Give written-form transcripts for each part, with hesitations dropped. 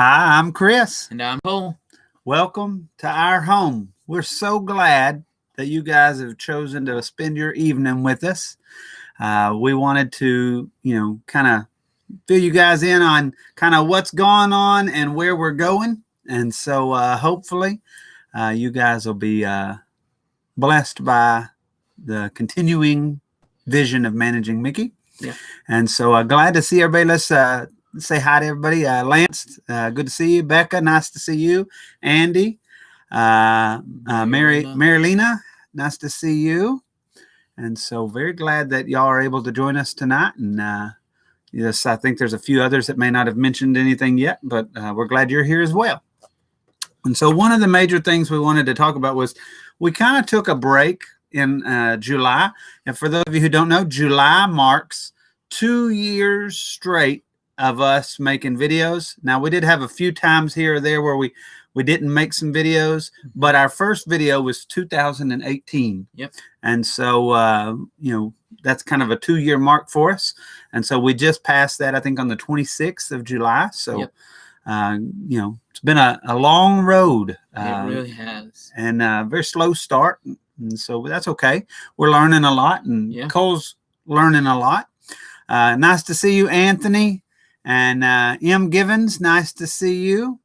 Hi, I'm Chris. And I'm Cole. Welcome to our home. We're so glad that you guys have chosen to spend your evening with us. We wanted to, kind of fill you guys in on kind of what's going on and where we're going. And so hopefully you guys will be blessed by the continuing vision of managing Mickey. Yeah. And so glad to see everybody. Let's say hi to everybody. Lance, good to see you. Becca, nice to see you. Andy, Marilena, nice to see you. And so very glad that y'all are able to join us tonight. And yes, I think there's a few others that may not have mentioned anything yet, but we're glad you're here as well. And so one of the major things we wanted to talk about was we kind of took a break in July. And for those of you who don't know, July marks 2 years straight of us making videos. Now, we did have a few times here or there where we didn't make some videos, but our first video was 2018. Yep. And so, that's kind of a 2-year mark for us. And so we just passed that, I think, on the 26th of July. So, yep. It's been a long road. It really has. And a very slow start. And so that's okay. We're learning a lot, and Cole's learning a lot. Nice to see you, Anthony. And M. Givens, nice to see you.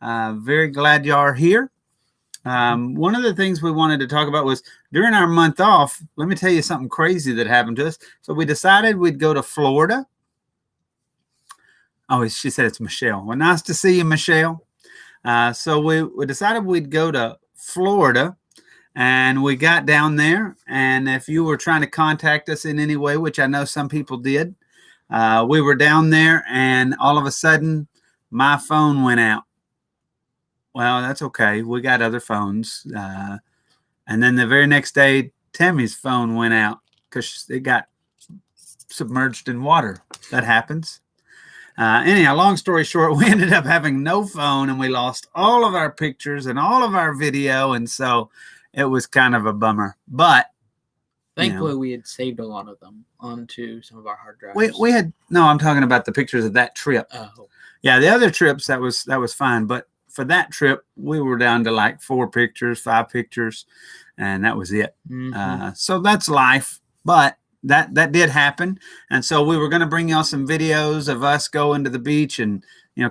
Very glad you are here. One of the things we wanted to talk about was during our month off, let me tell you something crazy that happened to us. So we decided we'd go to Florida. Oh, she said it's Michelle. Well, nice to see you, Michelle. So we decided we'd go to Florida, and we got down there. And if you were trying to contact us in any way, which I know some people did, we were down there, and all of a sudden my phone went out. Well, that's okay. We got other phones. And then the very next day, Tammy's phone went out because it got submerged in water. That happens. Anyhow, long story short, we ended up having no phone, and we lost all of our pictures and all of our video. And so it was kind of a bummer. But thankfully, we had saved a lot of them onto some of our hard drives. We had I'm talking about the pictures of that trip. Oh. Yeah, the other trips that was fine, but for that trip we were down to like 4 pictures, 5 pictures, and that was it. Mm-hmm. So that's life, but that did happen. And so we were going to bring y'all some videos of us going to the beach and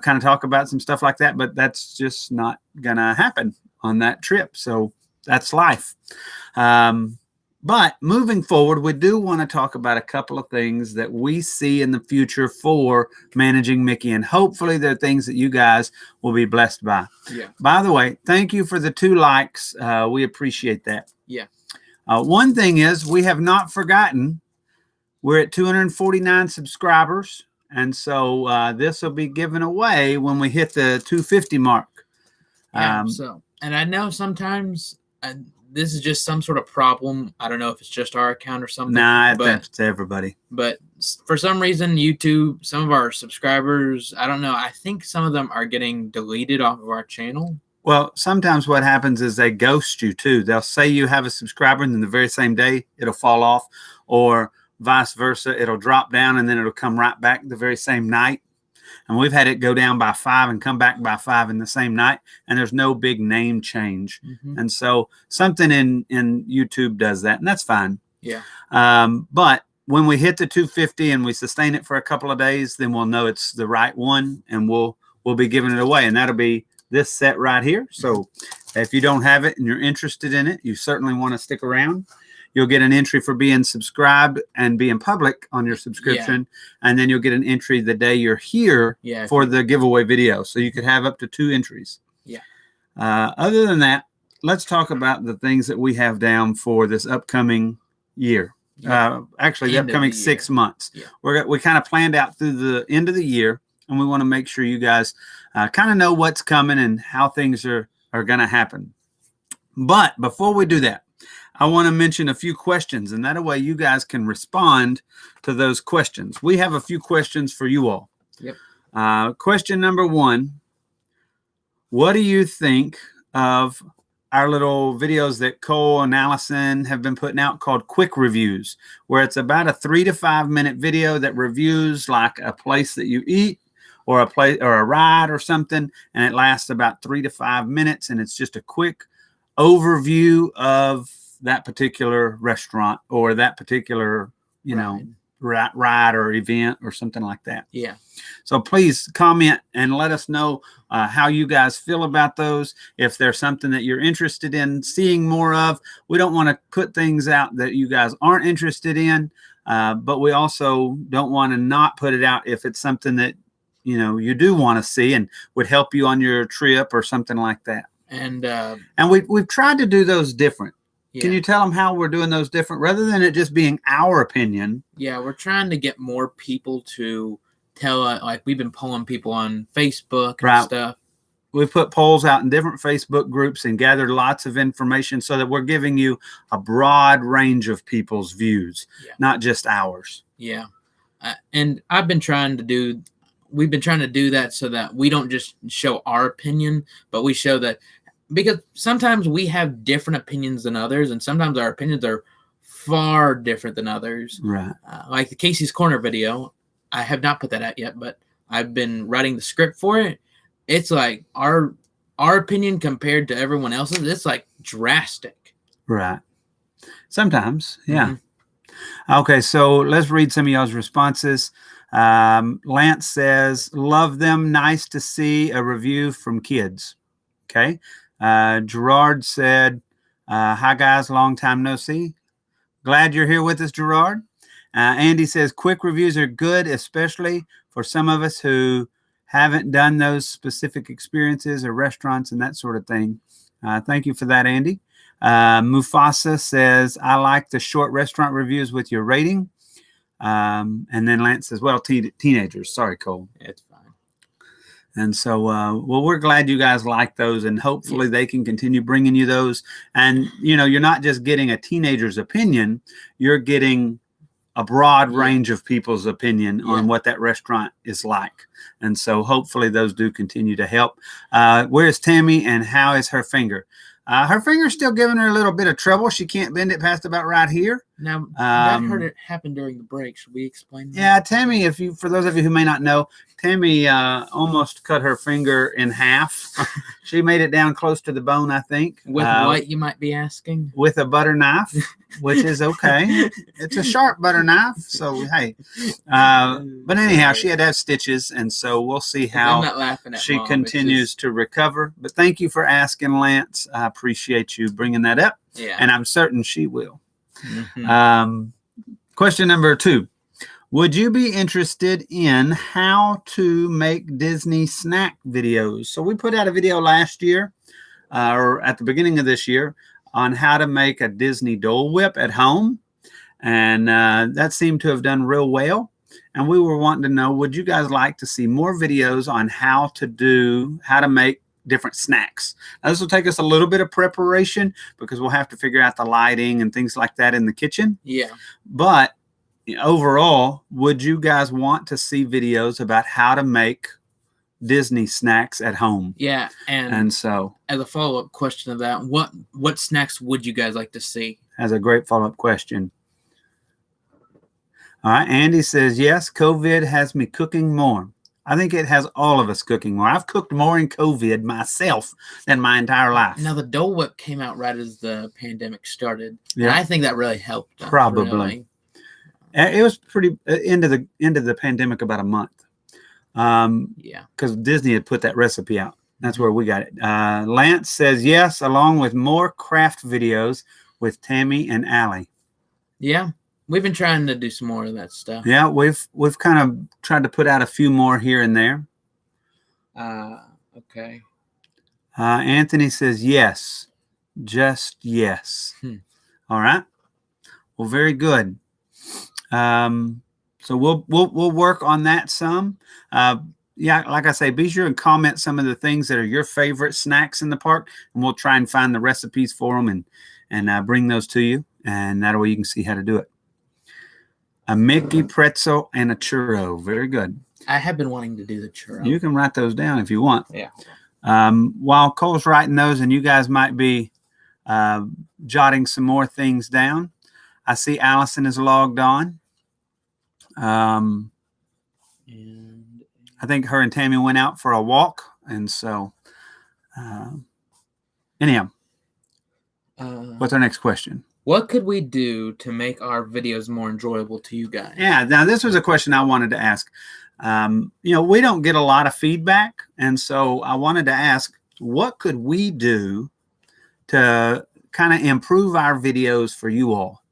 kind of talk about some stuff like that, but that's just not gonna happen on that trip. So that's life. But moving forward, we do want to talk about a couple of things that we see in the future for managing Mickey, and hopefully they're things that you guys will be blessed by. Yeah. By the way, thank you for the 2 likes. We appreciate that. Yeah. One thing is, we have not forgotten we're at 249 subscribers, and so this will be given away when we hit the 250 mark. Yeah. And I know sometimes this is just some sort of problem. I don't know if it's just our account or something. Nah, that's everybody. But for some reason, YouTube, some of our subscribers, I don't know. I think some of them are getting deleted off of our channel. Well, sometimes what happens is they ghost you too. They'll say you have a subscriber, and then the very same day it'll fall off, or vice versa. It'll drop down and then it'll come right back the very same night. And we've had it go down by 5 and come back by 5 in the same night, and there's no big name change. Mm-hmm. And so something in YouTube does that, and that's fine. Yeah. But when we hit the 250 and we sustain it for a couple of days, then we'll know it's the right one, and we'll be giving it away. And that'll be this set right here. So if you don't have it and you're interested in it, you certainly want to stick around. You'll get an entry for being subscribed and being public on your subscription. Yeah. And then you'll get an entry the day you're here for the giveaway video. So you could have up to 2 entries. Yeah. Other than that, let's talk about the things that we have down for this upcoming year. Yeah. Actually, the upcoming 6 months. Yeah. We kind of planned out through the end of the year, and we want to make sure you guys kind of know what's coming and how things are going to happen. But before we do that, I want to mention a few questions, and that way you guys can respond to those questions. We have a few questions for you all. Yep. Question number 1, what do you think of our little videos that Cole and Allison have been putting out called quick reviews, where it's about a 3 to 5 minute video that reviews like a place that you eat or a play or a ride or something, and it lasts about 3 to 5 minutes, and it's just a quick overview of that particular restaurant or that particular, ride or event or something like that. Yeah. So please comment and let us know how you guys feel about those. If there's something that you're interested in seeing more of, we don't want to put things out that you guys aren't interested in, but we also don't want to not put it out if it's something that you do want to see and would help you on your trip or something like that. And we've tried to do those different. Yeah. Can you tell them how we're doing those different rather than it just being our opinion? Yeah, we're trying to get more people to tell, like we've been polling people on Facebook and stuff. We've put polls out in different Facebook groups and gathered lots of information so that we're giving you a broad range of people's views, not just ours. Yeah. And we've been trying to do that so that we don't just show our opinion, but we show that, because sometimes we have different opinions than others, and sometimes our opinions are far different than others. Right. Like the Casey's Corner video, I have not put that out yet, but I've been writing the script for it. It's like our opinion compared to everyone else's, it's like drastic. Right. Sometimes, yeah. Mm-hmm. Okay, so let's read some of y'all's responses. Lance says, love them. Nice to see a review from kids. Okay. Gerard said, hi guys, long time no see. Glad you're here with us, Gerard. Andy says, quick reviews are good, especially for some of us who haven't done those specific experiences or restaurants and that sort of thing. Thank you for that, Andy. Mufasa says, I like the short restaurant reviews with your rating. And then Lance says, well, teenagers. Sorry, Cole. It's fine. And so, well, we're glad you guys like those, and hopefully they can continue bringing you those. And, you're not just getting a teenager's opinion, you're getting a broad range of people's opinion on what that restaurant is like. And so hopefully those do continue to help. Where's Tammy and how is her finger? Her finger's still giving her a little bit of trouble. She can't bend it past about right here. Now, that heard it happen during the break. Should we explain that? Yeah, Tammy, for those of you who may not know, Tammy almost cut her finger in half. She made it down close to the bone, I think. With what, you might be asking? With a butter knife, which is okay. It's a sharp butter knife, so hey. But anyhow, she had to have stitches, and so we'll see how she continues to recover. But thank you for asking, Lance. I appreciate you bringing that up, and I'm certain she will. Mm-hmm. Question number 2. Would you be interested in how to make Disney snack videos? So we put out a video last year or at the beginning of this year on how to make a Disney Dole Whip at home. And that seemed to have done real well. And we were wanting to know, would you guys like to see more videos on how to make different snacks? Now, this will take us a little bit of preparation because we'll have to figure out the lighting and things like that in the kitchen. Yeah. But overall, would you guys want to see videos about how to make Disney snacks at home? Yeah. And so as a follow-up question to that, what snacks would you guys like to see? That's a great follow-up question. All right. Andy says, yes, COVID has me cooking more. I think it has all of us cooking more. I've cooked more in COVID myself than my entire life. Now, the Dole Whip came out right as the pandemic started. Yeah. And I think that really helped. Probably. Really. It was pretty end of the pandemic, about a month. Because Disney had put that recipe out. That's where we got it. Lance says, yes, along with more craft videos with Tammy and Allie. Yeah. We've been trying to do some more of that stuff. Yeah, we've kind of tried to put out a few more here and there. Okay. Anthony says yes, just yes. All right. Well, very good. So we'll work on that some. Like I say, be sure and comment some of the things that are your favorite snacks in the park, and we'll try and find the recipes for them and bring those to you, and that way you can see how to do it. A Mickey pretzel and a churro. Very good. I have been wanting to do the churro. You can write those down if you want. Yeah. While Cole's writing those, and you guys might be jotting some more things down, I see Allison is logged on. I think her and Tammy went out for a walk. And so, anyhow, what's our next question? What could we do to make our videos more enjoyable to you guys? Yeah, now this was a question I wanted to ask. We don't get a lot of feedback. And so I wanted to ask, what could we do to kind of improve our videos for you all?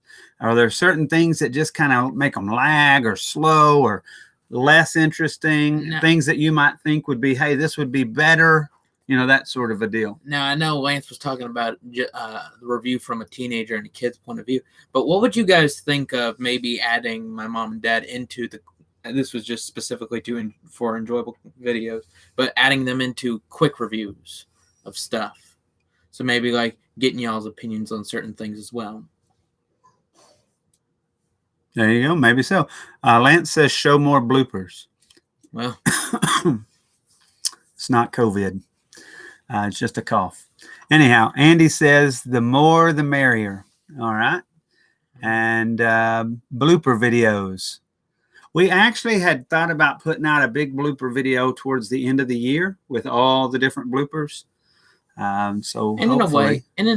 Are there certain things that just kind of make them lag or slow or less interesting? No. Things that you might think would be, hey, this would be better, that sort of a deal. Now, I know Lance was talking about the review from a teenager and a kid's point of view, but what would you guys think of maybe adding my mom and dad into this was just specifically for enjoyable videos, but adding them into quick reviews of stuff. So maybe like getting y'all's opinions on certain things as well. There you go. Maybe so. Lance says show more bloopers. Well, it's not COVID. It's just a cough. Anyhow, Andy says the more the merrier. All right. And blooper videos. We actually had thought about putting out a big blooper video towards the end of the year with all the different bloopers. So and in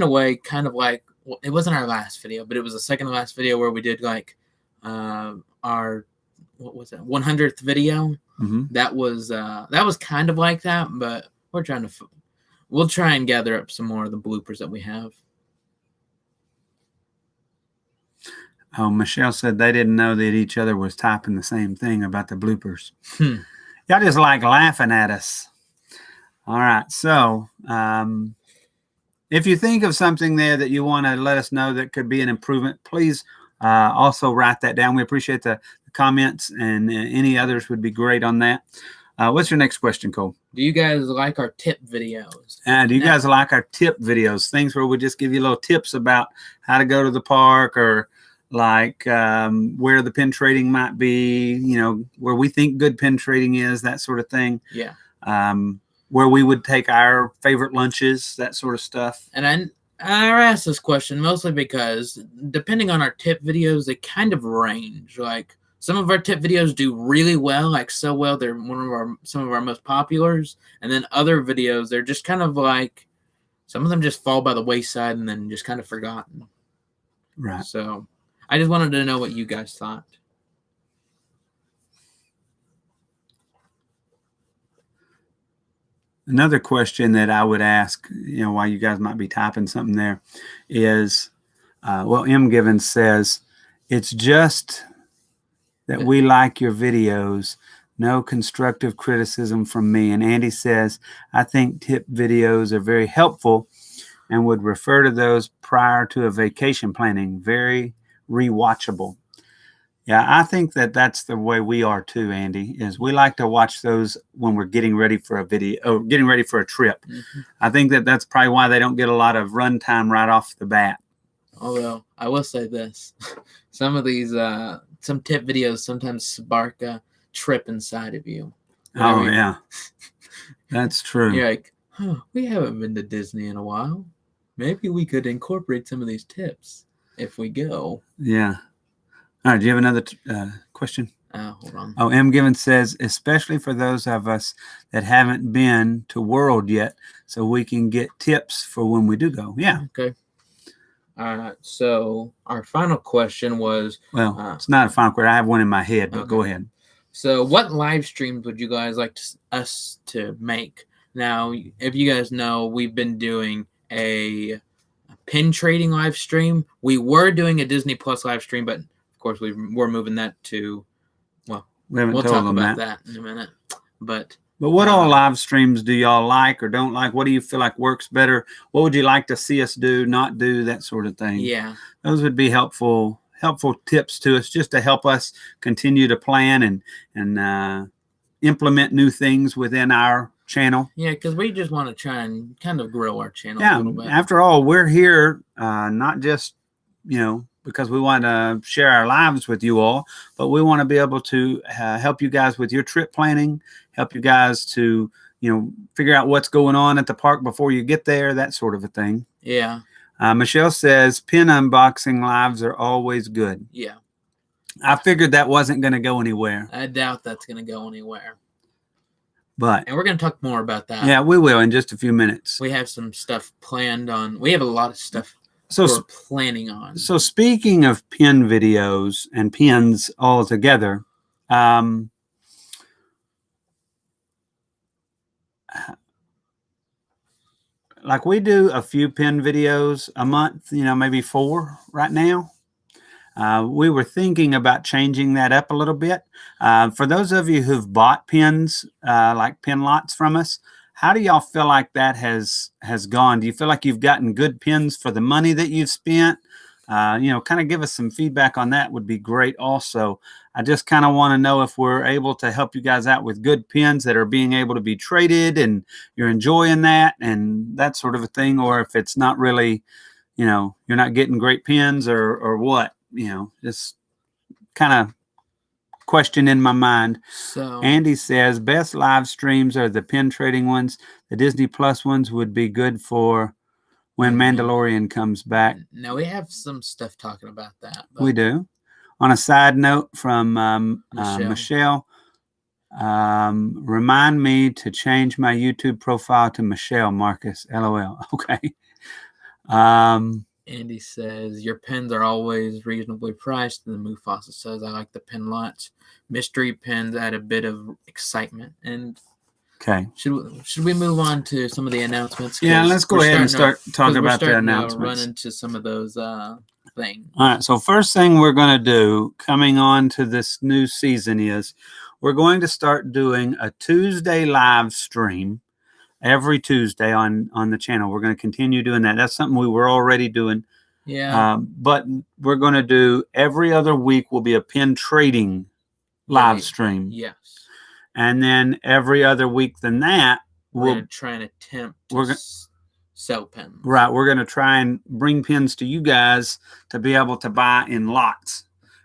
a way, kind of like, well, it wasn't our last video, but it was the second to last video where we did like our, what was it, 100th video. Mm-hmm. That was kind of like that, but we'll try and gather up some more of the bloopers that we have. Oh, Michelle said they didn't know that each other was typing the same thing about the bloopers. Y'all just like laughing at us. All right. So if you think of something there that you want to let us know that could be an improvement, please also write that down. We appreciate the comments, and any others would be great on that. What's your next question, Cole? Do you guys like our tip videos? Do you guys like our tip videos? Things where we just give you little tips about how to go to the park, or like where the pin trading might be, where we think good pin trading is, that sort of thing. Yeah. Where we would take our favorite lunches, that sort of stuff. And I asked this question mostly because depending on our tip videos, they kind of range. Like some of our tip videos do really well, like so well they're some of our most populars, and then other videos they're just kind of like some of them just fall by the wayside and then just kind of forgotten. Right. So I just wanted to know what you guys thought. Another question that I would ask, while you guys might be typing something there, is, M. Givens says, it's just that we like your videos. No constructive criticism from me. And Andy says, I think tip videos are very helpful and would refer to those prior to a vacation planning. Very rewatchable. Yeah, I think that's the way we are too, Andy, is we like to watch those when we're getting ready for a video or getting ready for a trip. Mm-hmm. I think that's probably why they don't get a lot of run time right off the bat. Although I will say this, some of these, some tip videos sometimes spark a trip inside of you. Yeah, that's true. You're like, we haven't been to Disney in a while. Maybe we could incorporate some of these tips if we go. Yeah. All right. Do you have another question? Hold on. Oh, M. Givens says, especially for those of us that haven't been to World yet, so we can get tips for when we do go. Yeah. Okay. So our final question was... Well, it's not a final question. I have one in my head, but go ahead. So what live streams would you guys like us to make? Now, if you guys know, we've been doing a pin trading live stream. We were doing a Disney Plus live stream, but of course we're moving that to, well, we'll talk about that in a minute. But what all live streams do y'all like or don't like? What do you feel like works better? What would you like to see us do, not do, that sort of thing? Yeah. Those would be helpful tips to us, just to help us continue to plan and implement new things within our channel. Yeah, because we just want to try and kind of grow our channel a little bit. After all, we're here not just, because we want to share our lives with you all, but we want to be able to help you guys with your trip planning, help you guys to, figure out what's going on at the park before you get there, that sort of a thing. Yeah. Michelle says pin unboxing lives are always good. Yeah. I figured that wasn't going to go anywhere. I doubt that's going to go anywhere. But And we're going to talk more about that. yeah, we will in just a few minutes. We have some stuff planned on. We have a lot of stuff So we're planning on. So speaking of pin videos and pins all together, like we do a few pin videos a month, maybe 4 right now. We were thinking about changing that up a little bit. For those of you who've bought pins, like pin lots from us, how do y'all feel like that has gone? Do you feel like you've gotten good pins for the money that you've spent? Kind of give us some feedback on that would be great. Also, I just kind of want to know if we're able to help you guys out with good pins that are being able to be traded and you're enjoying that and that sort of a thing, or if it's not really, you're not getting great pins or what, just kind of question in my mind. So Andy says best live streams are the pin trading ones. The Disney Plus ones would be good for when Mandalorian comes back. Now we have some stuff talking about that. We do. On a side note from Michelle, remind me to change my YouTube profile to Michelle Marcus. LOL. Okay. Andy says your pins are always reasonably priced. And the Mufasa says I like the pin lots. Mystery pins add a bit of excitement. And okay, should we move on to some of the announcements? Yeah, let's go ahead and start talking about the announcements. Run into some of those things. All right. So first thing we're going to do coming on to this new season is we're going to start doing a Tuesday live stream every Tuesday on the channel. We're going to continue doing that. That's something we were already doing. Yeah. But we're going to do every other week will be a pin trading live stream. Yes. And then every other week than that, we're going to try and attempt to sell pins. Right. We're going to try and bring pins to you guys to be able to buy in lots.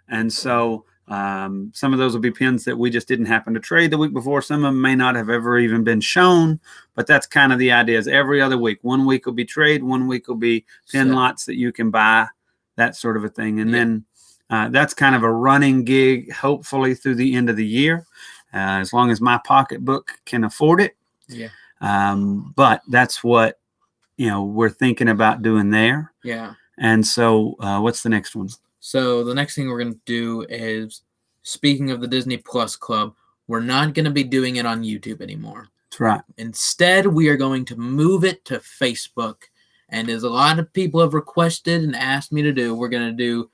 And so some of those will be pins that we just didn't happen to trade the week before. Some of them may not have ever even been shown, but that's kind of the idea is every other week. 1 week will be trade, 1 week will be pin lots that you can buy, that sort of a thing. And then that's kind of a running gig, hopefully through the end of the year, as long as my pocketbook can afford it. Yeah. But that's what, we're thinking about doing there. Yeah. And so what's the next one? So the next thing we're going to do is, speaking of the Disney Plus Club, we're not going to be doing it on YouTube anymore. That's right. Instead, we are going to move it to Facebook. And as a lot of people have requested and asked me to do, we're going to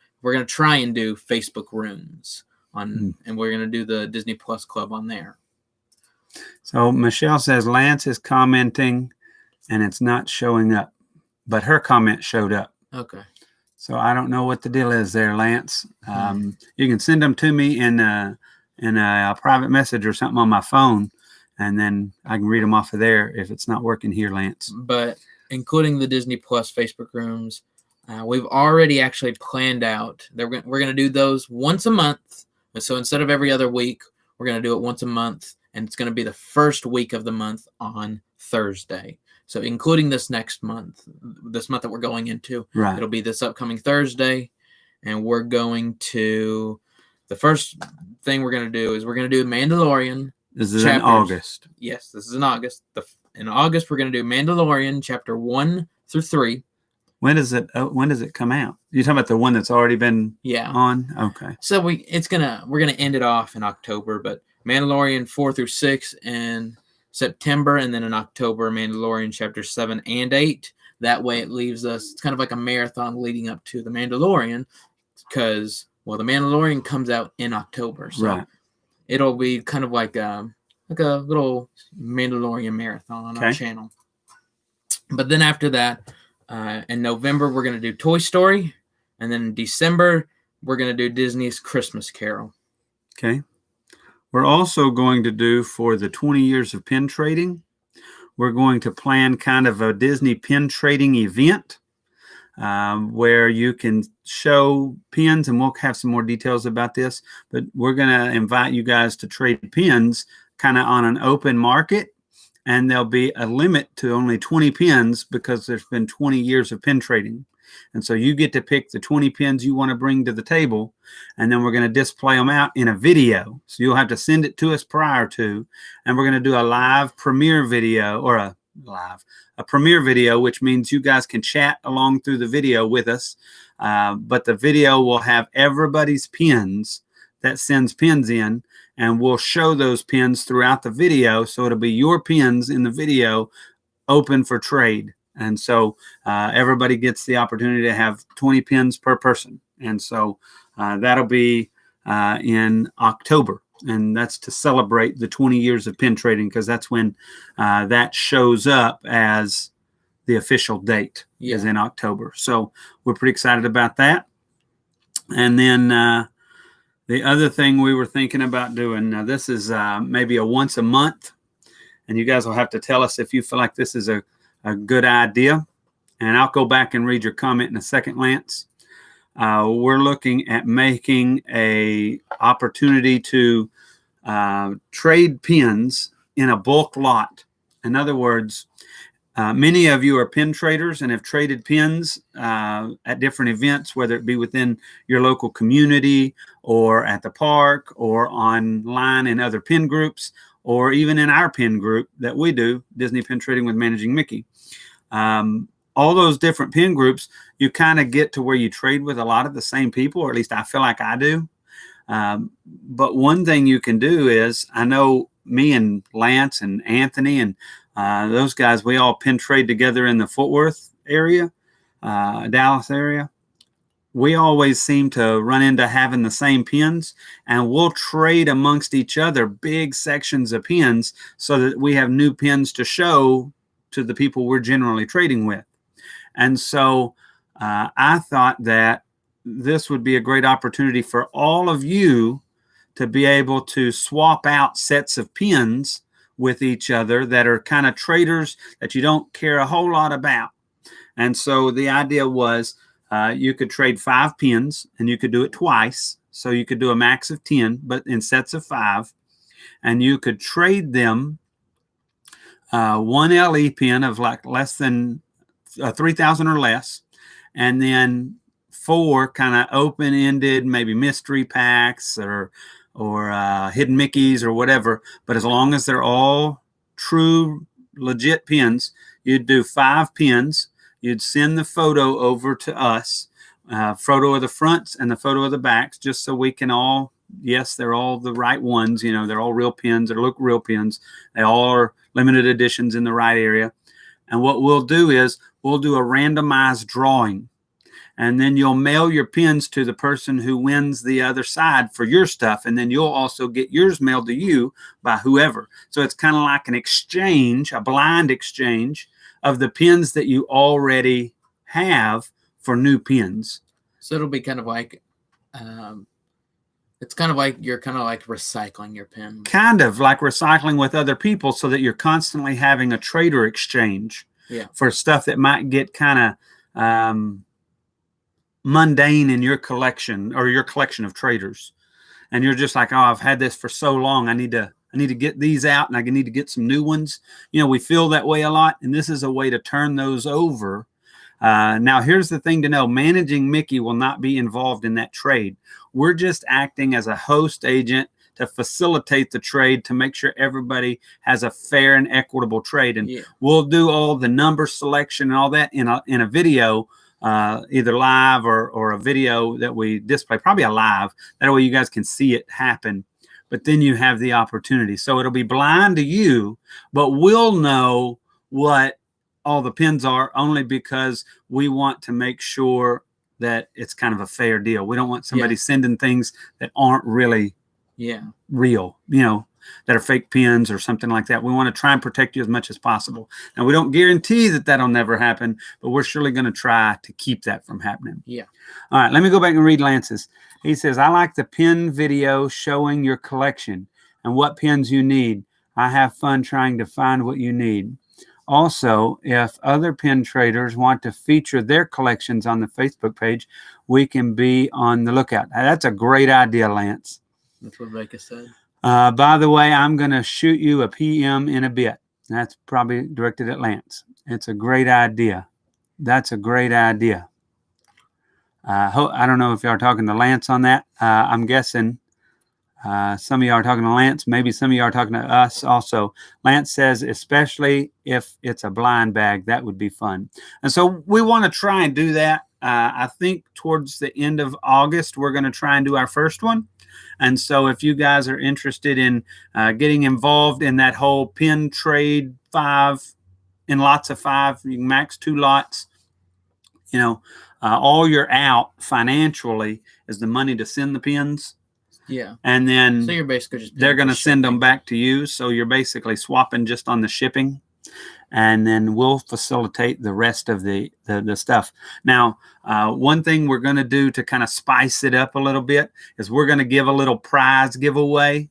try and do Facebook rooms and we're going to do the Disney Plus Club on there. So Michelle says Lance is commenting and it's not showing up, but her comment showed up. Okay. So I don't know what the deal is there, Lance. You can send them to me in a private message or something on my phone, and then I can read them off of there if it's not working here, Lance. But including the Disney Plus Facebook rooms, we've already actually planned out. We're going to do those once a month. So instead of every other week, we're going to do it once a month, and it's going to be the first week of the month on Thursday. So including this next month, this month that we're going into, It'll be this upcoming Thursday. And we're going to, the first thing we're going to do is we're going to do Mandalorian. This is in August. Yes, this is in August. In August, we're going to do Mandalorian chapter 1 through 3. When does it come out? You're talking about the one that's already been on? Okay. So we're going to end it off in October, but Mandalorian 4 through 6 in September, and then in October, Mandalorian chapter 7 and 8. That way it leaves us, it's kind of like a marathon leading up to the Mandalorian, because, the Mandalorian comes out in October. So it'll be kind of like a little Mandalorian marathon on our channel. But then after that, in November, we're going to do Toy Story. And then in December, we're going to do Disney's Christmas Carol. Okay. We're also going to do, for the 20 years of pin trading, we're going to plan kind of a Disney pin trading event where you can show pins, and we'll have some more details about this, but we're going to invite you guys to trade pins kind of on an open market, and there'll be a limit to only 20 pins because there's been 20 years of pin trading. And so you get to pick the 20 pins you want to bring to the table, and then we're going to display them out in a video. So you'll have to send it to us prior to, and we're going to do a live premiere video, or a premiere video, which means you guys can chat along through the video with us. But the video will have everybody's pins that sends pins in, and we'll show those pins throughout the video. So it'll be your pins in the video open for trade. And so everybody gets the opportunity to have 20 pins per person. And so that'll be in October. And that's to celebrate the 20 years of pin trading, because that's when that shows up as the official date, is in October. So we're pretty excited about that. And then the other thing we were thinking about doing, now this is maybe a once a month, and you guys will have to tell us if you feel like this is a good idea. And I'll go back and read your comment in a second, Lance. We're looking at making a opportunity to trade pins in a bulk lot. In other words, many of you are pin traders and have traded pins at different events, whether it be within your local community or at the park or online in other pin groups, or even in our pin group that we do, Disney Pin Trading with Managing Mickey. All those different pin groups, you kind of get to where you trade with a lot of the same people, or at least I feel like I do. But one thing you can do is, I know me and Lance and Anthony and those guys, we all pin trade together in the Fort Worth area, Dallas area. We always seem to run into having the same pins, and we'll trade amongst each other big sections of pins so that we have new pins to show to the people we're generally trading with. And so I thought that this would be a great opportunity for all of you to be able to swap out sets of pins with each other that are kind of traders that you don't care a whole lot about. And so the idea was you could trade 5 pins, and you could do it twice. So you could do a max of 10, but in sets of 5. And you could trade them one LE pin of like less than 3,000 or less, and then 4 kind of open-ended, maybe mystery packs or hidden Mickeys or whatever. But as long as they're all true, legit pins, you'd do 5 pins. You'd send the photo over to us, photo of the fronts and the photo of the backs, just so we can all, yes, they're all the right ones. You know, they're all real pins. They look real pins. They all are limited editions in the right area. And what we'll do is we'll do a randomized drawing. And then you'll mail your pins to the person who wins the other side for your stuff. And then you'll also get yours mailed to you by whoever. So it's kind of like an exchange, a blind exchange of the pins that you already have for new pins. So it'll be kind of like, it's kind of like you're kind of like recycling your pins. Kind of like recycling with other people, so that you're constantly having a trader exchange for stuff that might get kind of mundane in your collection, or your collection of traders. And you're just like, oh, I've had this for so long. I need to get these out, and I need to get some new ones. You know, we feel that way a lot, and this is a way to turn those over. Now, here's the thing to know. Managing Mickey will not be involved in that trade. We're just acting as a host agent to facilitate the trade, to make sure everybody has a fair and equitable trade. And we'll do all the number selection and all that in a video, either live or a video that we display, probably a live. That way you guys can see it happen. But then you have the opportunity. So it'll be blind to you, but we'll know what all the pins are, only because we want to make sure that it's kind of a fair deal. We don't want somebody sending things that aren't really real, you know, that are fake pins or something like that. We want to try and protect you as much as possible. Now, we don't guarantee that that'll never happen, but we're surely going to try to keep that from happening. Yeah. All right, let me go back and read Lance's. He says, I like the pin video showing your collection and what pins you need. I have fun trying to find what you need. Also, if other pin traders want to feature their collections on the Facebook page, we can be on the lookout. Now, that's a great idea, Lance. That's what Rebecca said. By the way, I'm going to shoot you a PM in a bit. That's probably directed at Lance. It's a great idea. That's a great idea. I don't know if y'all are talking to Lance on that. I'm guessing some of y'all are talking to Lance. Maybe some of y'all are talking to us also. Lance says, especially if it's a blind bag, that would be fun. And so we want to try and do that. I think towards the end of August, we're going to try and do our first one. And so if you guys are interested in getting involved in that whole pin trade 5 in lots of 5, you can max 2 lots. You know, all you're out financially is the money to send the pins. Yeah. And then so you're basically just they're going to send them back to you. So you're basically swapping just on the shipping. And then we'll facilitate the rest of the stuff. Now, one thing we're going to do to kind of spice it up a little bit is we're going to give a little prize giveaway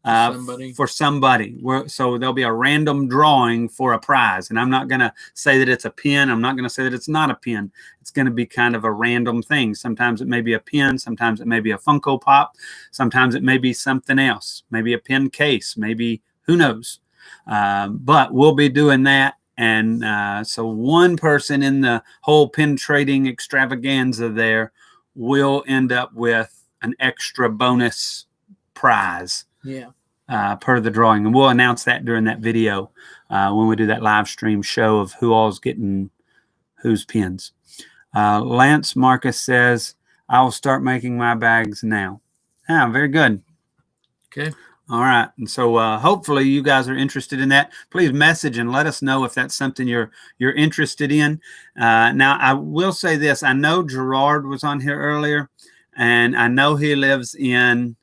for somebody. So there'll be a random drawing for a prize. And I'm not going to say that it's a pin. I'm not going to say that it's not a pin. It's going to be kind of a random thing. Sometimes it may be a pin. Sometimes it may be a Funko Pop. Sometimes it may be something else. Maybe a pin case. Maybe, who knows? But we'll be doing that. And so one person in the whole pin trading extravaganza there will end up with an extra bonus prize. Yeah. Per the drawing. And we'll announce that during that video when we do that live stream show of who all's getting whose pins. Lance Marcus says, I will start making my bags now. Ah, very good. Okay. All right. And so hopefully you guys are interested in that. Please message and let us know if that's something you're interested in. Now, I will say this. I know Gerard was on here earlier, and I know he lives in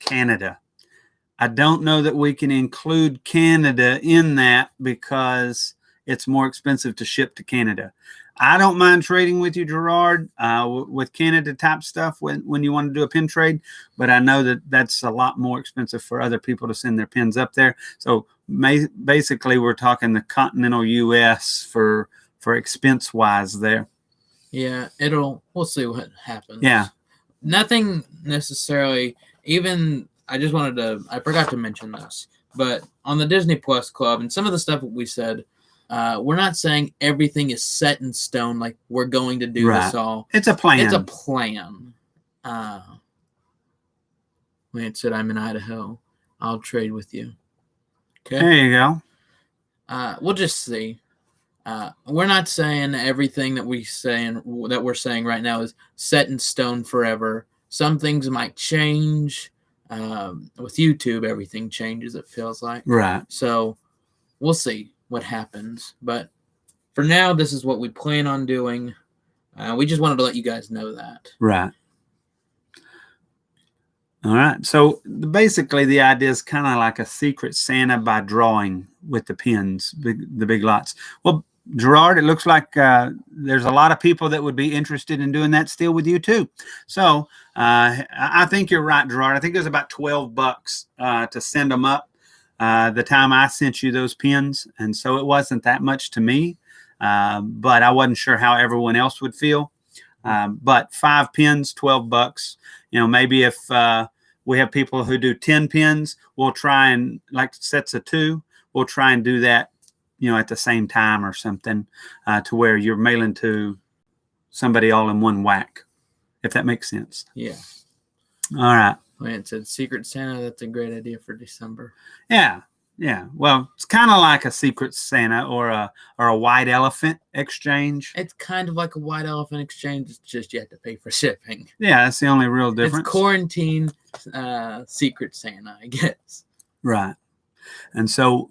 Canada. I don't know that we can include Canada in that because it's more expensive to ship to Canada. I don't mind trading with you, Gerard, with Canada type stuff when you want to do a pin trade, but I know that that's a lot more expensive for other people to send their pins up there. So basically, we're talking the continental U.S. for expense wise there. Yeah, we'll see what happens. Yeah, nothing necessarily. Even I forgot to mention this, but on the Disney Plus Club and some of the stuff that we said. We're not saying everything is set in stone, like we're going to do this all. It's a plan. It's a plan. Lance said, I'm in Idaho. I'll trade with you. Okay. There you go. We'll just see. We're not saying everything that we're saying right now is set in stone forever. Some things might change. With YouTube, everything changes, it feels like. Right. So we'll see what happens, but for now this is what we plan on doing. We just wanted to let you guys know that. Right. All right. So basically the idea is kind of like a secret Santa by drawing with the pins, the big lots. Well, Gerard, it looks like there's a lot of people that would be interested in doing that still with you too. So I think you're right, Gerard. I think it was about $12 to send them up. The time I sent you those pins, and so it wasn't that much to me, but I wasn't sure how everyone else would feel. But 5 pins, $12. You know, maybe if we have people who do 10 pins, we'll try and like sets of 2. We'll try and do that, you know, at the same time or something to where you're mailing to somebody all in one whack, if that makes sense. Yeah. All right. Lance said, Secret Santa, that's a great idea for December. Yeah. Well, it's kind of like a Secret Santa or a white elephant exchange. It's kind of like a white elephant exchange. It's just you have to pay for shipping. Yeah, that's the only real difference. It's quarantine Secret Santa, I guess. Right. And so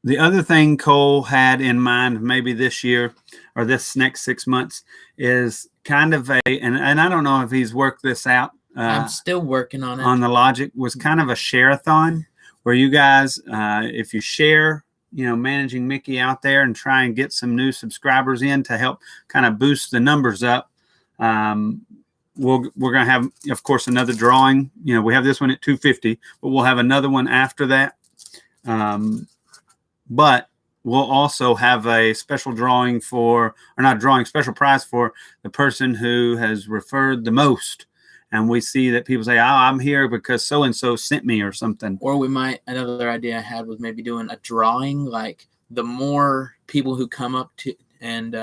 the other thing Cole had in mind maybe this year or this next 6 months is kind of and I don't know if he's worked this out. I'm still working on it. On the logic was kind of a share-a-thon where you guys, if you share, you know, Managing Mickey out there and try and get some new subscribers in to help kind of boost the numbers up. We're going to have, of course, another drawing. You know, we have this one at $250, but we'll have another one after that. But we'll also have a special drawing special prize for the person who has referred the most. And we see that people say, oh, I'm here because so-and-so sent me or something. Or another idea I had was maybe doing a drawing, like the more people who come up to and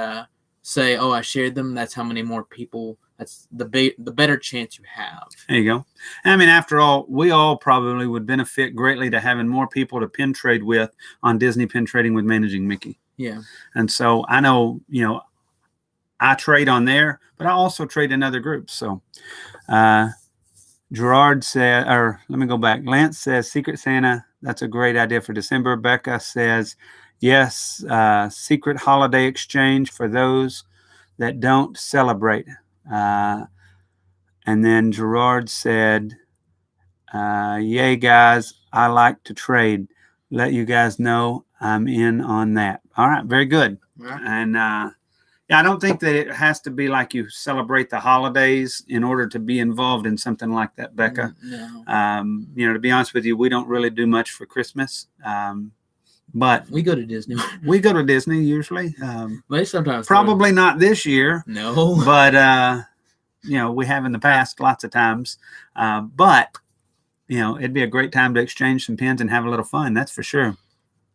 say, "Oh, I shared them," that's how many more people. That's the better chance you have. There you go. I mean, after all, we all probably would benefit greatly to having more people to pin trade with on Disney Pin Trading with Managing Mickey. Yeah. And so I know, I trade on there, but I also trade in other groups. So Gerard said, or let me go back. Lance says, Secret Santa, that's a great idea for December. Becca says, yes, secret holiday exchange for those that don't celebrate. And then Gerard said, yay, guys, I like to trade. Let you guys know I'm in on that. All right, very good. Right. And I don't think that it has to be like you celebrate the holidays in order to be involved in something like that, Becca. No. To be honest with you, we don't really do much for Christmas. But we go to Disney. We go to Disney usually. They sometimes probably not this year. No. But we have in the past lots of times. But it'd be a great time to exchange some pins and have a little fun. That's for sure.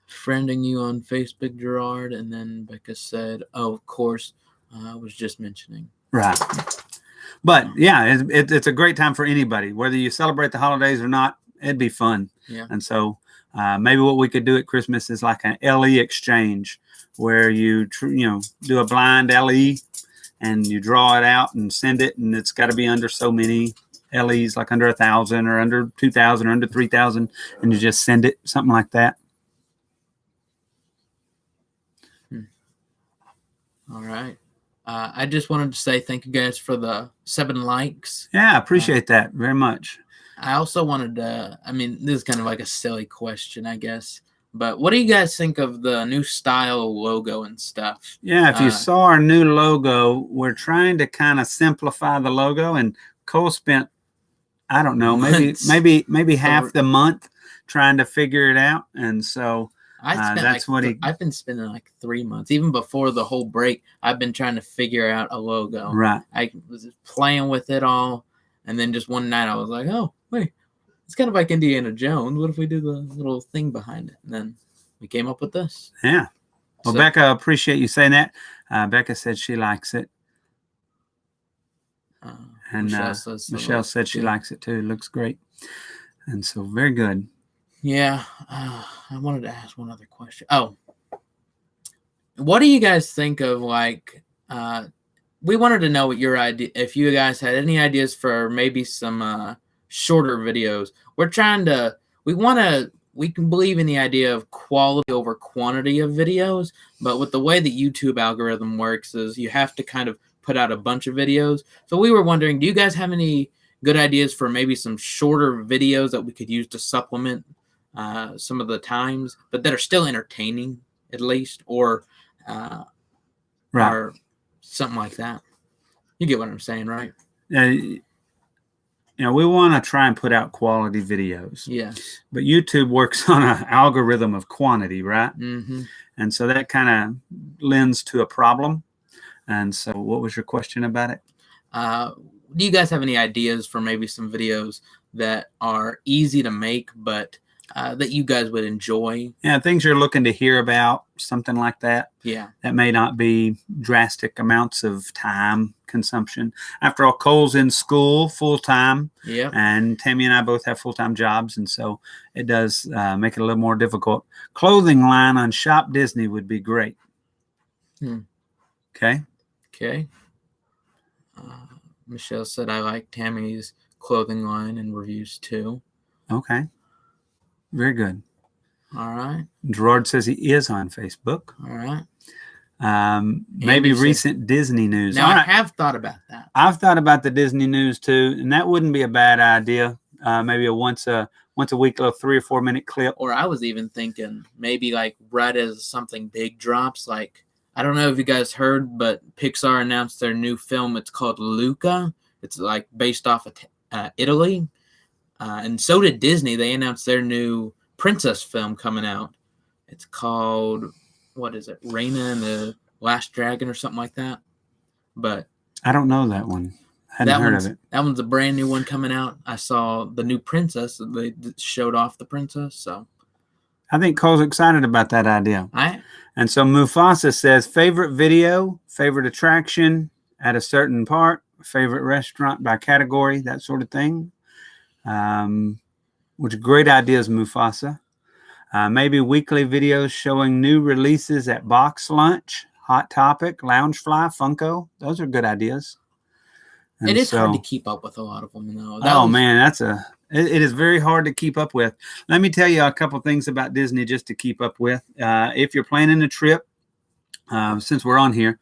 Friending you on Facebook, Gerard, and then Becca said, "Oh, of course, I was just mentioning." Right. But yeah, it's a great time for anybody, whether you celebrate the holidays or not. It'd be fun. Yeah. And so maybe what we could do at Christmas is like an LE exchange, where you do a blind LE and you draw it out and send it, and it's got to be under so many LEs, like under 1,000 or under 2,000 or under 3,000, and you just send it, something like that. All right. I just wanted to say thank you guys for the 7 likes. Yeah, I appreciate that very much. I also wanted to, this is kind of like a silly question, I guess, but what do you guys think of the new style logo and stuff? Yeah, if you saw our new logo, we're trying to kind of simplify the logo, and Cole spent, I don't know, maybe half the month trying to figure it out. And so I've been spending like 3 months, even before the whole break. I've been trying to figure out a logo. Right. I was playing with it all, and then just one night I was like, "Oh, wait, it's kind of like Indiana Jones. What if we do the little thing behind it?" And then we came up with this. Yeah. Well, Becca, appreciate you saying that. Becca said she likes it, and Michelle said she likes it too. It looks great, and so very good. Yeah, I wanted to ask one other question. Oh, what do you guys think of, like, we wanted to know what your idea, if you guys had any ideas for maybe some shorter videos. We can believe in the idea of quality over quantity of videos, but with the way the YouTube algorithm works is you have to kind of put out a bunch of videos. So we were wondering, do you guys have any good ideas for maybe some shorter videos that we could use to supplement some of the times, but that are still entertaining at least, or something like that? You get what I'm saying, right? We want to try and put out quality videos. Yes. But YouTube works on an algorithm of quantity, right? Mm-hmm. And so that kind of lends to a problem. And so what was your question about it? Do you guys have any ideas for maybe some videos that are easy to make, but that you guys would enjoy? Yeah, things you're looking to hear about, something like that. Yeah. That may not be drastic amounts of time consumption. After all, Cole's in school full-time. Yeah. And Tammy and I both have full-time jobs, and so it does make it a little more difficult. Clothing line on Shop Disney would be great. Okay. Okay. Michelle said, I like Tammy's clothing line and reviews too. Okay. Very good. All right. Gerard says he is on Facebook. All right. Maybe recent Disney news. Now, I have thought about that. I've thought about the Disney news too, and that wouldn't be a bad idea. Maybe a once a week little 3 or 4 minute clip. Or I was even thinking maybe like right as something big drops, like, I don't know if you guys heard, but Pixar announced their new film. It's called Luca. It's like based off of Italy. And so did Disney. They announced their new princess film coming out. It's called, what is it? Reina and the Last Dragon or something like that. But I don't know that one. Hadn't heard of it. That one's a brand new one coming out. I saw the new princess. They showed off the princess. So I think Cole's excited about that idea. And so Mufasa says favorite video, favorite attraction at a certain park, favorite restaurant by category, that sort of thing. Which great ideas, Mufasa. Maybe weekly videos showing new releases at Box Lunch, Hot Topic, Loungefly, Funko. Those are good ideas. And it is hard to keep up with a lot of them, though. Man, it is very hard to keep up with. Let me tell you a couple things about Disney just to keep up with. If you're planning a trip, since we're on here,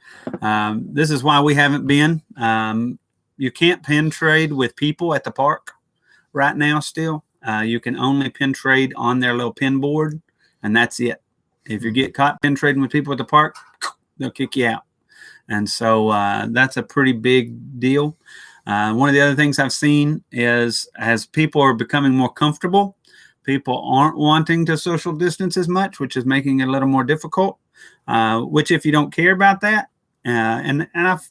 this is why we haven't been. You can't pin trade with people at the park right now still. You can only pin trade on their little pin board, and that's it. If you get caught pin trading with people at the park, they'll kick you out. And so that's a pretty big deal. One of the other things I've seen is as people are becoming more comfortable, people aren't wanting to social distance as much, which is making it a little more difficult, which if you don't care about that, and I've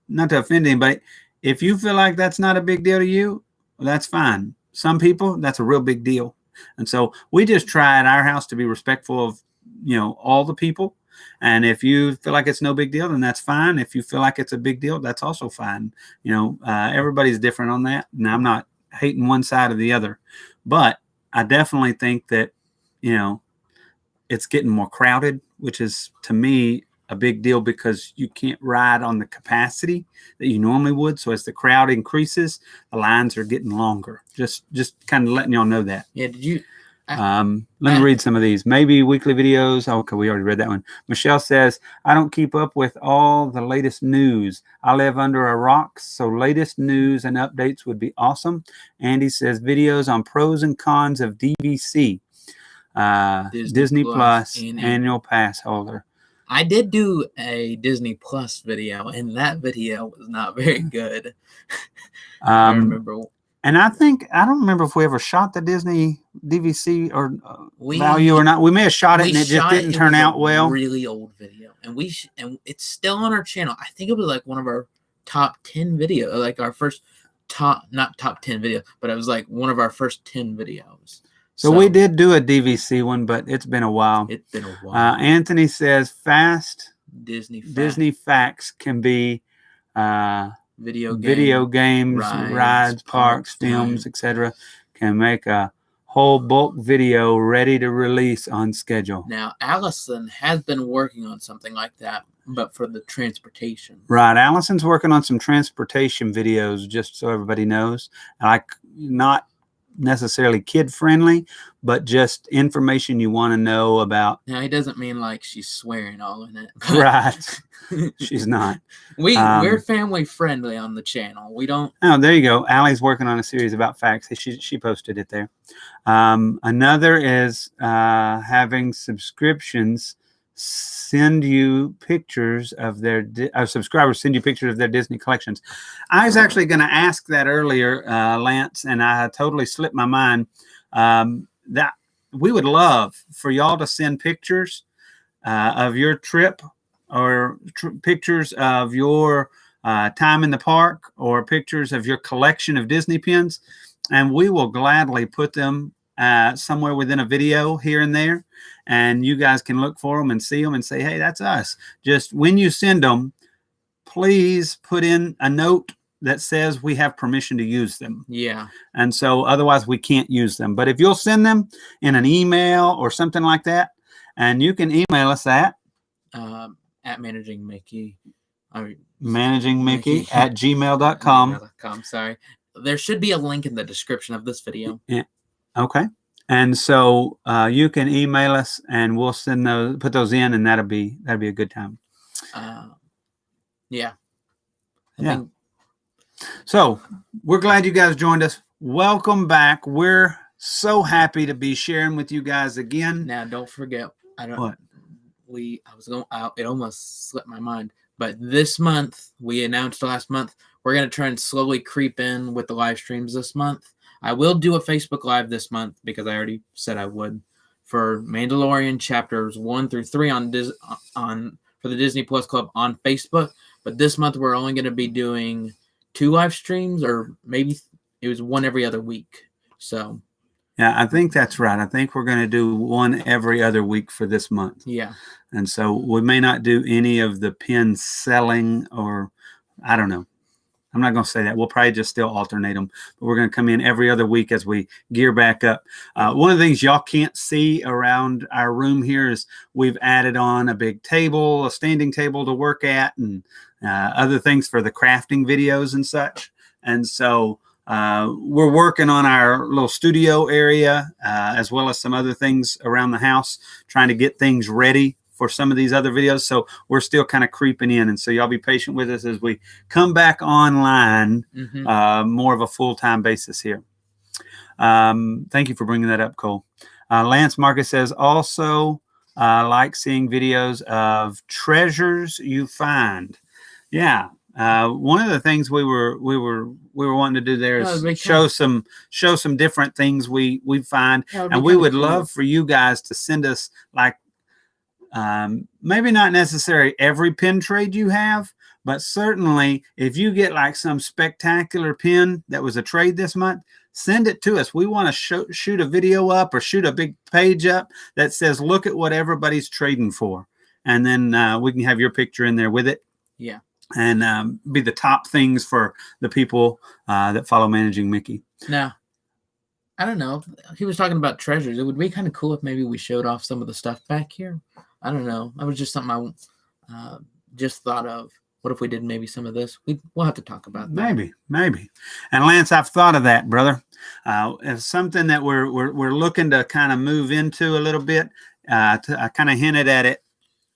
not to offend anybody, if you feel like that's not a big deal to you, well, that's fine. Some people, that's a real big deal. And so we just try at our house to be respectful of, all the people. And if you feel like it's no big deal, then that's fine. If you feel like it's a big deal, that's also fine. Everybody's different on that. And I'm not hating one side or the other. But I definitely think that, it's getting more crowded, which is, to me, a big deal because you can't ride on the capacity that you normally would. So as the crowd increases, the lines are getting longer. Just kind of letting y'all know that. Yeah. Did you? Let me read some of these. Maybe weekly videos. Okay, we already read that one. Michelle says, I don't keep up with all the latest news. I live under a rock, so latest news and updates would be awesome. Andy says, videos on pros and cons of DVC. Disney Plus annual pass holder. I did do a Disney Plus video, and that video was not very good. I remember. And I don't remember if we ever shot the Disney DVC or value or not. We may have shot it and it just didn't turn out well. Really old video, and and it's still on our channel. I think it was like one of our top 10 videos, like our first not top 10 video, but it was like one of our first 10 videos. So we did do a DVC one, but it's been a while. It's been a while. Anthony says fast Disney facts can be video games, rides, parks, films, etc. Can make a whole bulk video ready to release on schedule. Now, Allison has been working on something like that, but for the transportation. Right. Allison's working on some transportation videos, just so everybody knows. Like, not necessarily kid friendly, but just information you want to know about. Now, he doesn't mean like she's swearing all in it. Right. She's not. We're family friendly on the channel. We don't. Oh, there you go. Allie's working on a series about facts. She posted it there. Another is having subscriptions send you pictures of their subscribers send you pictures of their Disney collections. I was actually going to ask that earlier, Lance, and I totally slipped my mind. That we would love for y'all to send pictures of your trip or pictures of your time in the park or pictures of your collection of Disney pins, and we will gladly put them somewhere within a video here and there, and you guys can look for them and see them and say, hey, that's us. Just when you send them, please put in a note that says we have permission to use them. Yeah. And so otherwise we can't use them. But if you'll send them in an email or something like that, and you can email us at Managing Mickey. Managing Mickey at gmail.com. Sorry. There should be a link in the description of this video. Yeah. Okay. And so you can email us and we'll put those in, and that'll be a good time. Yeah. So we're glad you guys joined us. Welcome back. We're so happy to be sharing with you guys again. Now, don't forget, What? It almost slipped my mind, but this month, we announced last month, we're going to try and slowly creep in with the live streams this month. I will do a Facebook Live this month because I already said I would for Mandalorian chapters 1 through 3 for the Disney Plus Club on Facebook. But this month we're only going to be doing 2 live streams, or maybe it was one every other week. So Yeah, I think that's right. I think we're going to do one every other week for this month. Yeah. And so we may not do any of the pin selling, or I don't know. I'm not going to say that. We'll probably just still alternate them, but we're going to come in every other week as we gear back up. One of the things y'all can't see around our room here is we've added on a big table, a standing table to work at, and other things for the crafting videos and such. And so we're working on our little studio area, as well as some other things around the house, trying to get things ready for some of these other videos. So we're still kind of creeping in. And so y'all be patient with us as we come back online, more of a full-time basis here. Thank you for bringing that up, Cole. Lance Marcus says, also like seeing videos of treasures you find. Yeah. One of the things we were wanting to do there is show some different things we find, and we would love for you guys to send us, like, maybe not necessarily every pin trade you have, but certainly if you get like some spectacular pin that was a trade this month, send it to us. We want to shoot a video up or shoot a big page up that says, look at what everybody's trading for. And then we can have your picture in there with it. Yeah. And be the top things for the people that follow Managing Mickey. Now, I don't know. He was talking about treasures. It would be kind of cool if maybe we showed off some of the stuff back here. I don't know. That was just something I just thought of. What if we did maybe some of this? We'll have to talk about that. Maybe. And Lance, I've thought of that, brother. It's something that we're looking to kind of move into a little bit. I kind of hinted at it.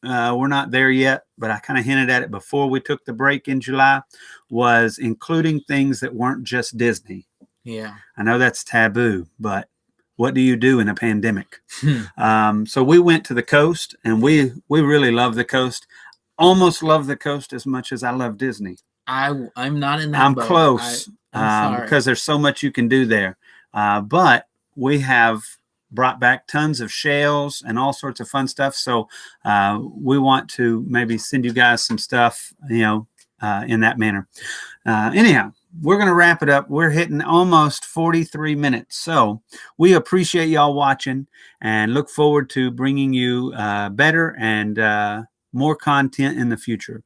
We're not there yet, but I kind of hinted at it before we took the break in July, was including things that weren't just Disney. Yeah. I know that's taboo, but what do you do in a pandemic? So we went to the coast, and we really love the coast. Almost love the coast as much as I love Disney. I'm not in that I'm boat. close I'm because there's so much you can do there. But we have brought back tons of shells and all sorts of fun stuff. So we want to maybe send you guys some stuff, in that manner. Anyhow, we're going to wrap it up. We're hitting almost 43 minutes. So we appreciate y'all watching and look forward to bringing you better and more content in the future.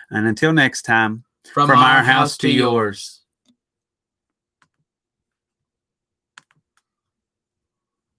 And until next time, from our house to yours.